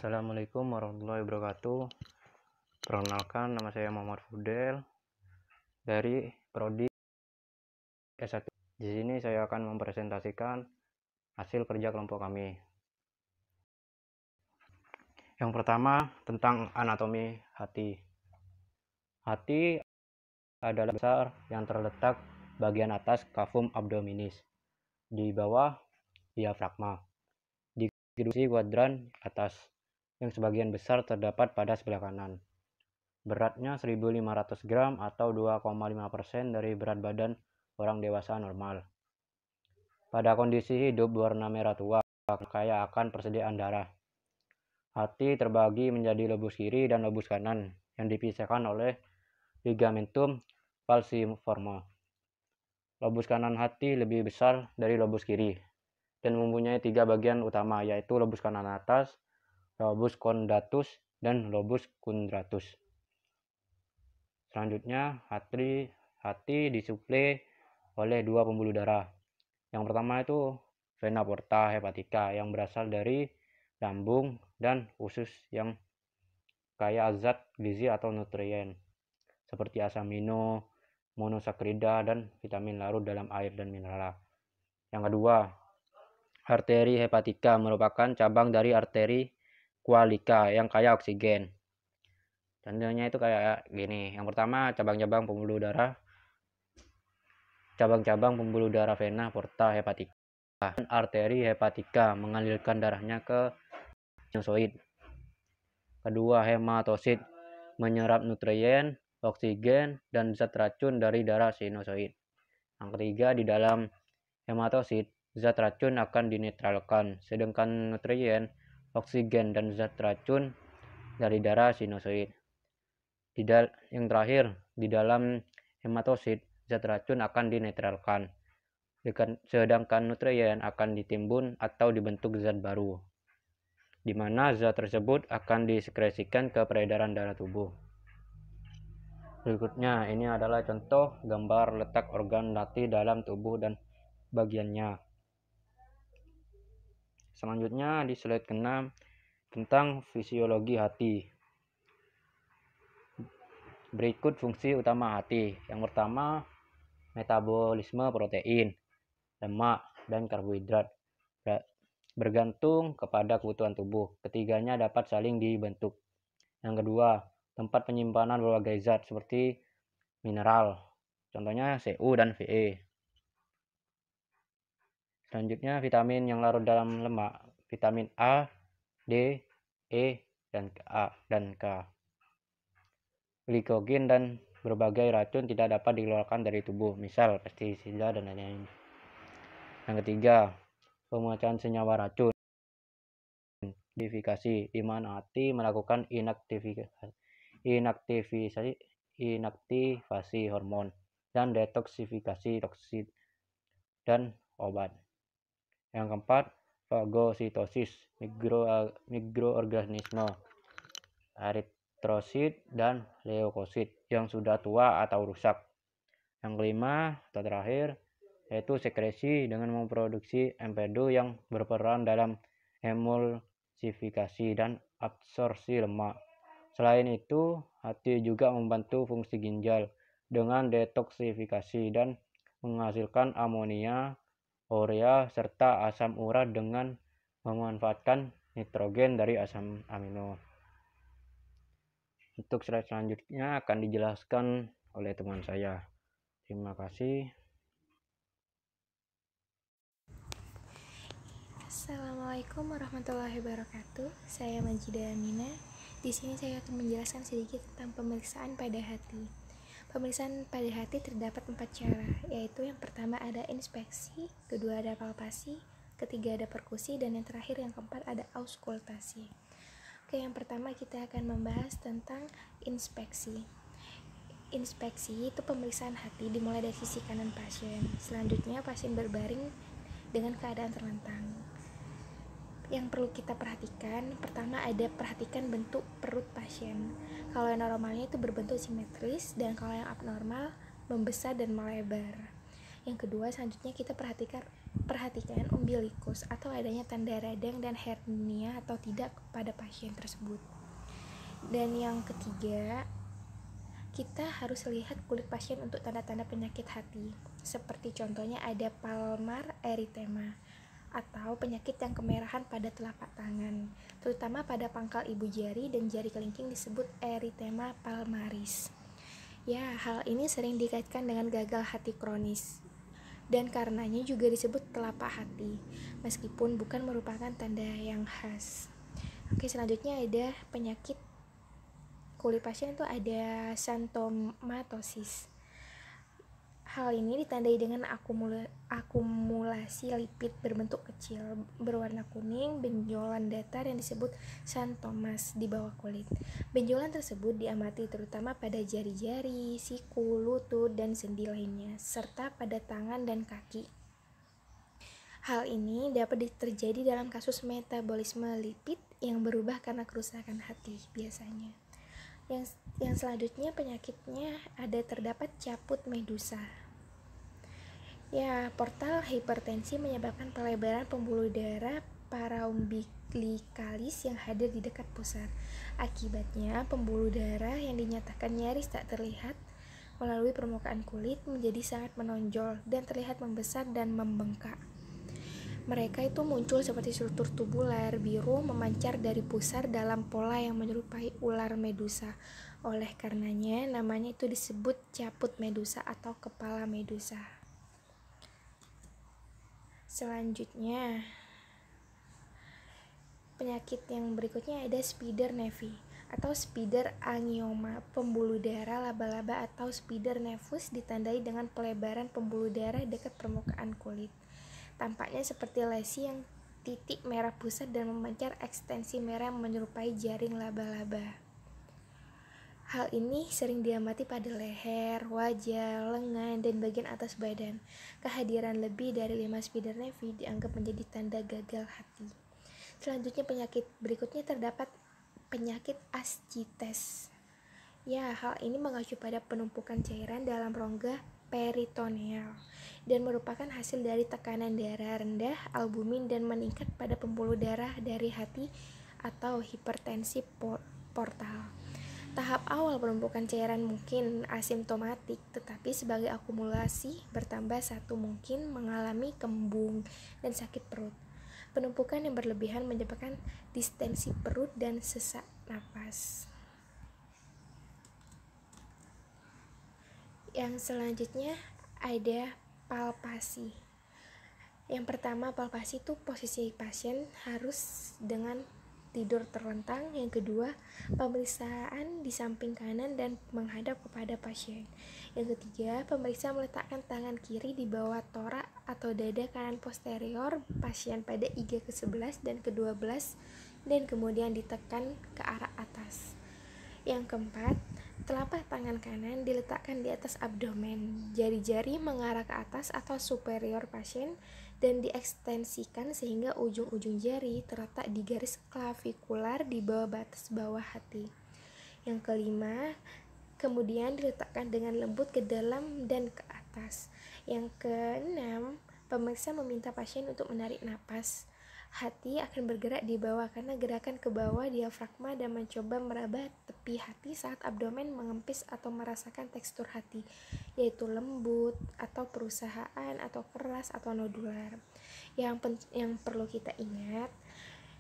Assalamualaikum warahmatullahi wabarakatuh. Perkenalkan, nama saya Muhammad Fudel dari Prodi S1. Di sini saya akan mempresentasikan hasil kerja kelompok kami. Yang pertama, tentang anatomi hati. Hati adalah besar yang terletak bagian atas cavum abdominis, di bawah diafragma, di kedua kuadran atas, yang sebagian besar terdapat pada sebelah kanan. Beratnya 1.500 gram atau 2,5% dari berat badan orang dewasa normal. Pada kondisi hidup berwarna merah tua, kaya akan persediaan darah. Hati terbagi menjadi lobus kiri dan lobus kanan yang dipisahkan oleh ligamentum falciforme. Lobus kanan hati lebih besar dari lobus kiri dan mempunyai 3 bagian utama, yaitu lobus kanan atas, lobus condatus, dan lobus quadratus. Selanjutnya, hati disuplai oleh 2 pembuluh darah. Yang pertama itu vena porta hepatica yang berasal dari lambung dan usus yang kaya zat gizi atau nutrien seperti asam amino, monosakarida, dan vitamin larut dalam air dan mineral. Yang kedua, arteri hepatica merupakan cabang dari arteri qualica yang kaya oksigen. Contohnya itu kayak gini. Yang pertama, cabang-cabang pembuluh darah vena porta hepatica. Arteri hepatica mengalirkan darahnya ke sinusoid. Kedua, hematosit menyerap nutrien, oksigen, dan zat racun dari darah sinusoid. Yang ketiga, di dalam hematosit, zat racun akan dinetralkan, sedangkan nutrien, oksigen, dan zat racun dari darah sinusoid. Yang terakhir, di dalam hematosit, zat racun akan dinetralkan, sedangkan nutrien akan ditimbun atau dibentuk zat baru, di mana zat tersebut akan disekresikan ke peredaran darah tubuh. Berikutnya, ini adalah contoh gambar letak organ hati dalam tubuh dan bagiannya. Selanjutnya, di slide ke-6 tentang fisiologi hati. Berikut fungsi utama hati. Yang pertama, metabolisme protein, lemak, dan karbohidrat bergantung kepada kebutuhan tubuh. Ketiganya dapat saling dibentuk. Yang kedua, tempat penyimpanan berbagai zat seperti mineral, contohnya Cu dan Fe. Selanjutnya, vitamin yang larut dalam lemak, vitamin A, D, E, dan K. Glikogen dan berbagai racun tidak dapat dikeluarkan dari tubuh, misal pestisida dan lain-lain. Yang ketiga, pemecahan senyawa racun, inaktivasi, di mana hati melakukan inaktivasi hormon dan detoksifikasi toksin dan obat. Yang keempat, fagositosis, mikroorganisme, eritrosit dan leukosit yang sudah tua atau rusak. Yang kelima atau terakhir, yaitu sekresi dengan memproduksi empedu yang berperan dalam emulsifikasi dan absorpsi lemak. Selain itu, hati juga membantu fungsi ginjal dengan detoksifikasi dan menghasilkan amonia, urea, serta asam urat dengan memanfaatkan nitrogen dari asam amino. Untuk slide selanjutnya akan dijelaskan oleh teman saya. Terima kasih. Assalamualaikum warahmatullahi wabarakatuh. Saya Majida Amina. Di sini saya akan menjelaskan sedikit tentang pemeriksaan pada hati. Pemeriksaan pada hati terdapat 4 cara, yaitu yang pertama ada inspeksi, kedua ada palpasi, ketiga ada perkusi, dan yang terakhir yang keempat ada auskultasi. Oke, yang pertama kita akan membahas tentang inspeksi. Inspeksi itu pemeriksaan hati dimulai dari sisi kanan pasien. Selanjutnya pasien berbaring dengan keadaan terlentang. Yang perlu kita perhatikan, pertama ada perhatikan bentuk perut pasien. Kalau yang normalnya itu berbentuk simetris, dan kalau yang abnormal membesar dan melebar. Yang kedua, selanjutnya kita perhatikan Perhatikan umbilikus atau adanya tanda radang dan hernia atau tidak pada pasien tersebut. Dan yang ketiga, kita harus lihat kulit pasien untuk tanda-tanda penyakit hati. Seperti contohnya ada palmar erythema atau penyakit yang kemerahan pada telapak tangan, terutama pada pangkal ibu jari dan jari kelingking disebut erythema palmaris. Ya, hal ini sering dikaitkan dengan gagal hati kronis dan karenanya juga disebut telapak hati, meskipun bukan merupakan tanda yang khas. Oke, selanjutnya ada penyakit kulit pasien itu ada xanthomatosis. Hal ini ditandai dengan akumulasi lipid berbentuk kecil berwarna kuning benjolan datar yang disebut xanthomas di bawah kulit. Benjolan tersebut diamati terutama pada jari-jari, siku, lutut, dan sendi lainnya, serta pada tangan dan kaki. Hal ini dapat terjadi dalam kasus metabolisme lipid yang berubah karena kerusakan hati biasanya. Yang selanjutnya penyakitnya ada terdapat caput medusa. Ya, portal hipertensi menyebabkan pelebaran pembuluh darah paraumbilikalis yang hadir di dekat pusar. Akibatnya, pembuluh darah yang dinyatakan nyaris tak terlihat melalui permukaan kulit menjadi sangat menonjol dan terlihat membesar dan membengkak. Mereka itu muncul seperti struktur tubular biru memancar dari pusar dalam pola yang menyerupai ular medusa. Oleh karenanya, namanya itu disebut caput medusa atau kepala medusa. Selanjutnya, penyakit yang berikutnya ada spider nevi atau spider angioma, pembuluh darah laba-laba atau spider nevus ditandai dengan pelebaran pembuluh darah dekat permukaan kulit. Tampaknya seperti lesi yang titik merah pusat dan memancar ekstensi merah yang menyerupai jaring laba-laba. Hal ini sering diamati pada leher, wajah, lengan, dan bagian atas badan. Kehadiran lebih dari 5 spider nevi dianggap menjadi tanda gagal hati. Selanjutnya penyakit berikutnya terdapat penyakit ascites. Ya, hal ini mengacu pada penumpukan cairan dalam rongga peritoneal dan merupakan hasil dari tekanan darah rendah, albumin, dan meningkat pada pembuluh darah dari hati atau hipertensi portal. Tahap awal penumpukan cairan mungkin asimptomatik, tetapi sebagai akumulasi bertambah satu mungkin mengalami kembung dan sakit perut. Penumpukan yang berlebihan menyebabkan distensi perut dan sesak napas. Yang selanjutnya ada palpasi. Yang pertama, palpasi itu posisi pasien harus dengan tidur terlentang. Yang kedua, pemeriksaan di samping kanan dan menghadap kepada pasien. Yang ketiga, pemeriksa meletakkan tangan kiri di bawah torak atau dada kanan posterior pasien pada iga ke-11 dan ke-12 dan kemudian ditekan ke arah atas. Yang keempat, telapak tangan kanan diletakkan di atas abdomen, jari-jari mengarah ke atas atau superior pasien dan diekstensikan sehingga ujung-ujung jari terletak di garis klavikular di bawah batas bawah hati. Yang kelima, kemudian diletakkan dengan lembut ke dalam dan ke atas. Yang keenam, pemeriksa meminta pasien untuk menarik napas. Hati akan bergerak di bawah karena gerakan ke bawah diafragma dan mencoba meraba tepi hati saat abdomen mengempis atau merasakan tekstur hati, yaitu lembut atau perusahaan atau keras atau nodular. Yang perlu kita ingat,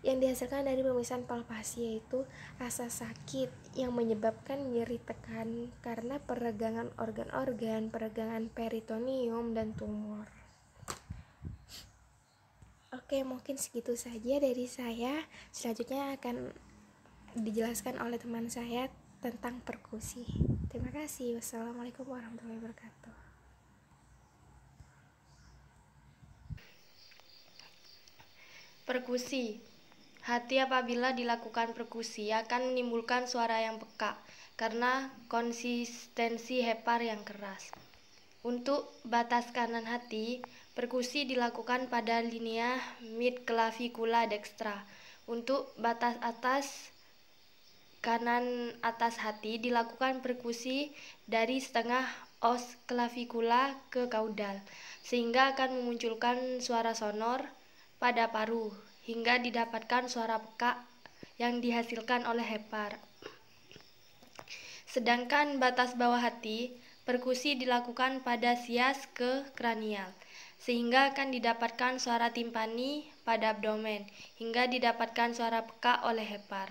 yang dihasilkan dari pemeriksaan palpasi yaitu rasa sakit yang menyebabkan nyeri tekan karena peregangan organ-organ, peregangan peritoneum, dan tumor. Oke, mungkin segitu saja dari saya. Selanjutnya akan dijelaskan oleh teman saya tentang perkusi. Terima kasih. Wassalamualaikum warahmatullahi wabarakatuh. Perkusi. Hati apabila dilakukan perkusi akan menimbulkan suara yang peka karena konsistensi hepar yang keras. Untuk batas kanan hati, perkusi dilakukan pada linea midclavicula dextra. Untuk batas atas kanan atas hati dilakukan perkusi dari setengah os klavikula ke kaudal, sehingga akan memunculkan suara sonor pada paru hingga didapatkan suara pekak yang dihasilkan oleh hepar. Sedangkan batas bawah hati, perkusi dilakukan pada sias ke kranial, sehingga akan didapatkan suara timpani pada abdomen hingga didapatkan suara pekak oleh hepar.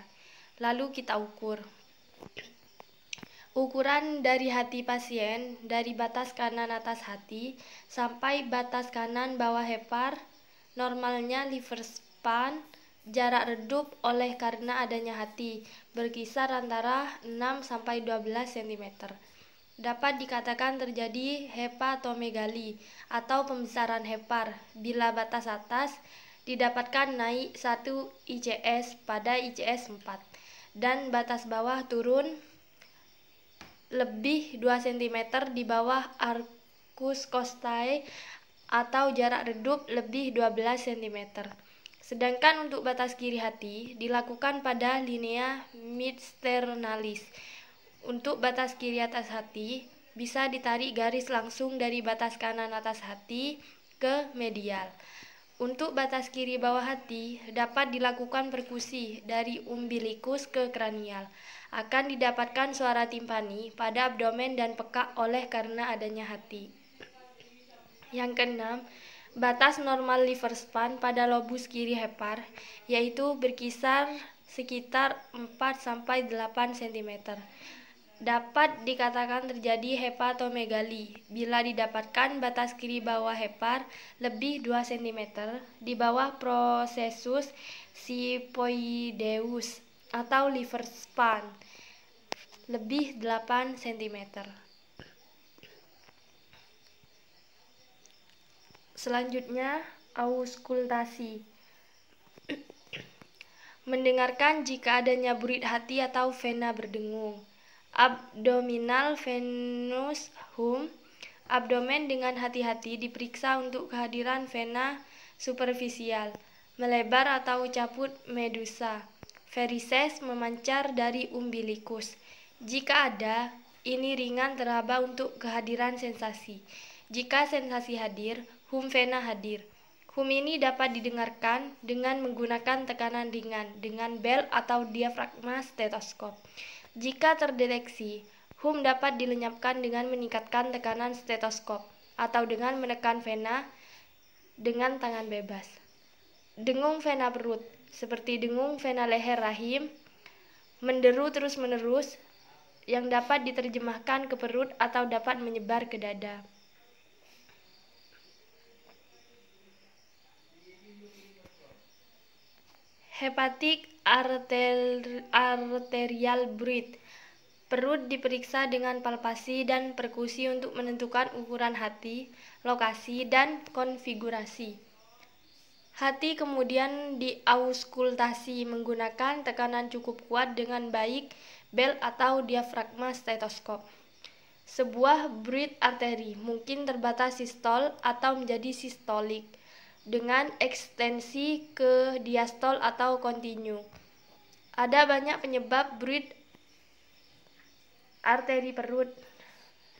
Lalu kita ukur. Ukuran dari hati pasien dari batas kanan atas hati sampai batas kanan bawah hepar, normalnya liver span, jarak redup oleh karena adanya hati berkisar antara 6-12 cm. Dapat dikatakan terjadi hepatomegali atau pembesaran hepar bila batas atas didapatkan naik 1 ICS pada ICS 4 dan batas bawah turun lebih 2 cm di bawah arcus costae atau jarak redup lebih 12 cm. Sedangkan untuk batas kiri hati dilakukan pada linea midsternalis. Untuk batas kiri atas hati bisa ditarik garis langsung dari batas kanan atas hati ke medial. Untuk batas kiri bawah hati dapat dilakukan perkusi dari umbilikus ke kranial. Akan didapatkan suara timpani pada abdomen dan pekak oleh karena adanya hati. Yang keenam, batas normal liver span pada lobus kiri hepar yaitu berkisar sekitar 4-8 cm. Dapat dikatakan terjadi hepatomegali bila didapatkan batas kiri bawah hepar lebih 2 cm di bawah processus xiphoideus atau liver span lebih 8 cm. Selanjutnya, auskultasi. Mendengarkan jika adanya burit hati atau vena berdengung. Abdominal venous hum. Abdomen dengan hati-hati diperiksa untuk kehadiran vena superficial, melebar atau caput medusa. Varises memancar dari umbilikus. Jika ada, ini ringan teraba untuk kehadiran sensasi. Jika sensasi hadir, hum vena hadir. Hum ini dapat didengarkan dengan menggunakan tekanan ringan dengan bel atau diafragma stetoskop. Jika terdeteksi, hum dapat dilenyapkan dengan meningkatkan tekanan stetoskop atau dengan menekan vena dengan tangan bebas. Dengung vena perut, seperti dengung vena leher rahim, menderu terus-menerus yang dapat diterjemahkan ke perut atau dapat menyebar ke dada. Hepatic arterial breath. Perut diperiksa dengan palpasi dan perkusi untuk menentukan ukuran hati, lokasi, dan konfigurasi. Hati kemudian diauskultasi menggunakan tekanan cukup kuat dengan baik bel atau diafragma stetoskop. Sebuah breath arteri mungkin terbatas sistol atau menjadi sistolik dengan ekstensi ke diastol atau kontinu. Ada banyak penyebab breath arteri perut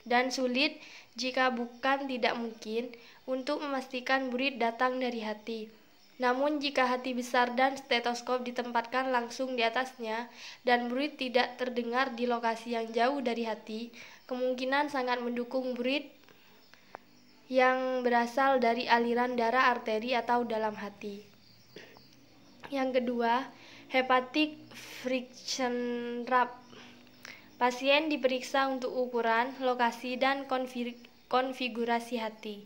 dan sulit jika bukan tidak mungkin untuk memastikan breath datang dari hati. Namun jika hati besar dan stetoskop ditempatkan langsung di atasnya dan breath tidak terdengar di lokasi yang jauh dari hati, kemungkinan sangat mendukung breath yang berasal dari aliran darah arteri atau dalam hati. Yang kedua, hepatic friction rub. Pasien diperiksa untuk ukuran, lokasi, dan konfigurasi hati.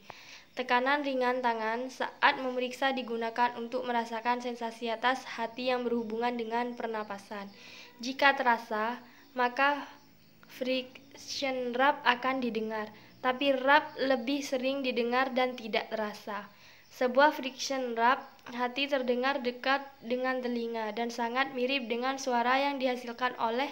Tekanan ringan tangan saat memeriksa digunakan untuk merasakan sensasi atas hati yang berhubungan dengan pernapasan. Jika terasa, maka friction rub akan didengar. Tapi rub lebih sering didengar dan tidak terasa. Sebuah friction rub, hati terdengar dekat dengan telinga dan sangat mirip dengan suara yang dihasilkan oleh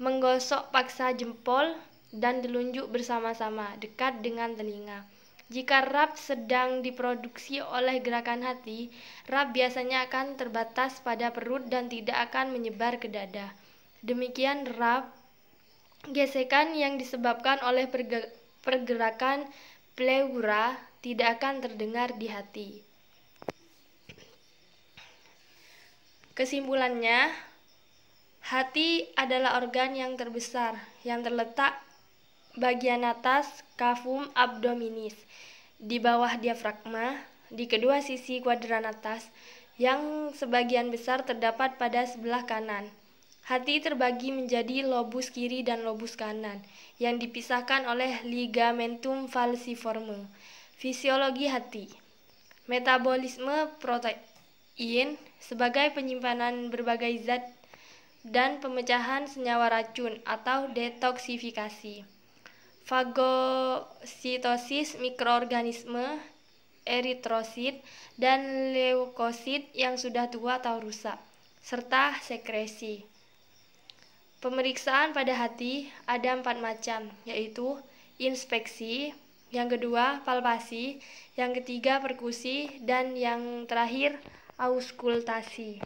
menggosok paksa jempol dan telunjuk bersama-sama dekat dengan telinga. Jika rub sedang diproduksi oleh gerakan hati, rub biasanya akan terbatas pada perut dan tidak akan menyebar ke dada. Demikian rub, gesekan yang disebabkan oleh pergerakan pleura tidak akan terdengar di hati. Kesimpulannya, hati adalah organ yang terbesar yang terletak bagian atas cavum abdominis, di bawah diafragma, di kedua sisi kuadran atas, yang sebagian besar terdapat pada sebelah kanan. Hati terbagi menjadi lobus kiri dan lobus kanan, yang dipisahkan oleh ligamentum falciforme. Fisiologi hati. Metabolisme protein sebagai penyimpanan berbagai zat dan pemecahan senyawa racun atau detoksifikasi. Fagositosis mikroorganisme, eritrosit, dan leukosit yang sudah tua atau rusak, serta sekresi. Pemeriksaan pada hati ada 4 macam, yaitu inspeksi, yang kedua palpasi, yang ketiga perkusi, dan yang terakhir auskultasi.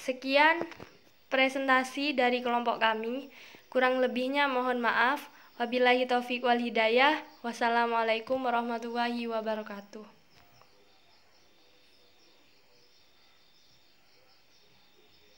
Sekian presentasi dari kelompok kami. Kurang lebihnya mohon maaf. Wabillahi taufiq wal hidayah. Wassalamualaikum warahmatullahi wabarakatuh.